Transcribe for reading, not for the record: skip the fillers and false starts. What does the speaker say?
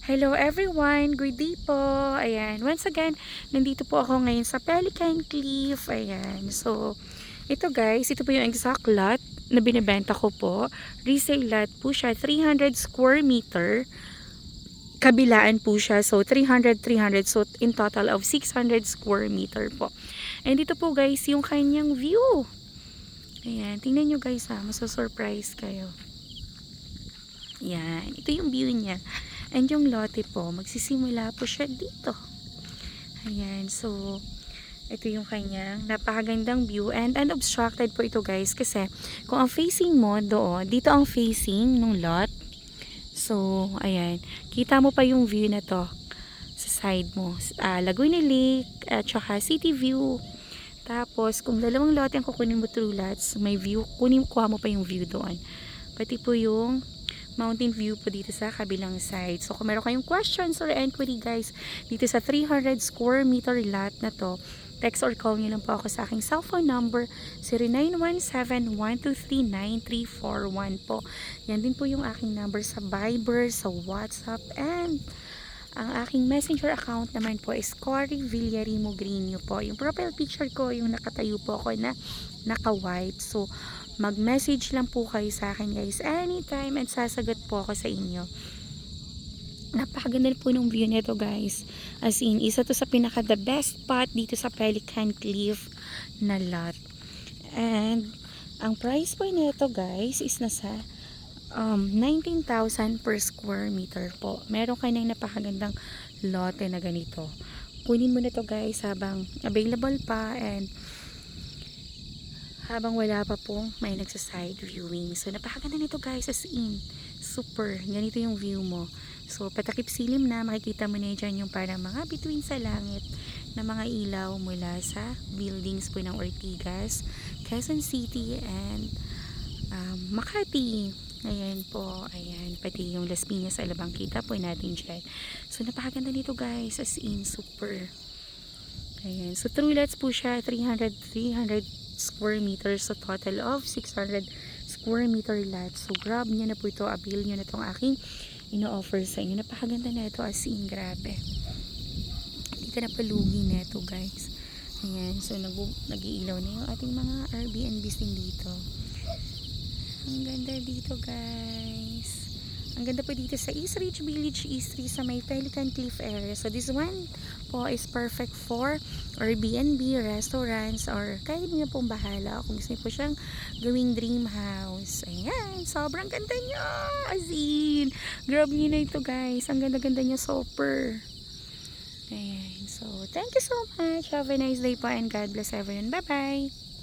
Hello everyone! Good day po! Ayan, once again, nandito po ako ngayon sa Pelican Cliff. Ayan, so, ito guys, ito po yung exact lot na binibenta ko po. Resale lot po siya, 300 square meter. Kabilaan po siya, so 300, so in total of 600 square meter po. And dito po guys, yung kanyang view. Ayan, tingnan nyo guys ha, masasurprise kayo. Yan, ito yung view niya. And yung lote po, magsisimula po siya dito. Ayan, so, ito yung kanyang napakagandang view. And unobstructed po ito guys, kasi kung ang facing mo doon, dito ang facing ng lot. So, ayan, kita mo pa yung view na to sa side mo. Laguna Lake, at saka City View. Tapos, kung dalawang lote ang kukunin mo through lots, may view, kuha mo pa yung view doon. Pati po yung mountain view po dito sa kabilang side. So, kung meron kayong questions or inquiry guys, dito sa 300 square meter lot na to, text or call nyo lang po ako sa aking cellphone number, 0917-123-9341 po. Yan din po yung aking number sa Viber, sa WhatsApp, and ang aking messenger account naman po is Cory Villarimo Greenio po. Yung profile picture ko, yung nakatayo po ako na naka-white. So, mag-message lang po kayo sa akin guys anytime and sasagot po ako sa inyo. Napakaganda po ng view nito guys. As in, isa to sa pinaka the best spot dito sa Pelican Cliff na lot. And, ang price po nito guys is nasa 19,000 per square meter po. Meron kayo ng napakagandang lote na ganito. Kunin mo na to guys habang available pa and habang wala pa pong may nagsaside viewing. So, napakaganda nito guys, as in, super, ganito yung view mo. So, patakip silim na, makikita mo na dyan yung parang mga between sa langit na mga ilaw mula sa buildings po ng Ortigas, Quezon City, and Makati. Ayan po, ayan, pati yung Las Piñas, Alabang, kita po natin dyan. So, napakaganda nito guys, as in, super. Ayan, so true lots po siya, 300 square meters, so total of 600 square meter lot. So grab nyo na po ito, avail nyo na itong aking ino-offer sa inyo. Napakaganda na ito, as in, grabe. Hindi ka na palugi na ito guys. Ayan, so nag-iilaw na yung ating mga Airbnbs din dito. Ang ganda dito guys. Ang ganda po dito sa East Ridge Village, East Ridge sa may Pelican Cliff area. So this one po is perfect for Airbnb, restaurants, or kahit niyo pong bahala kung gusto niyo po siyang gawing dream house. Ayan, sobrang ganda niya. As in, grab niyo na ito guys. Ang ganda-ganda niya, super. Ayan, so thank you so much. Have a nice day po and God bless everyone. Bye-bye.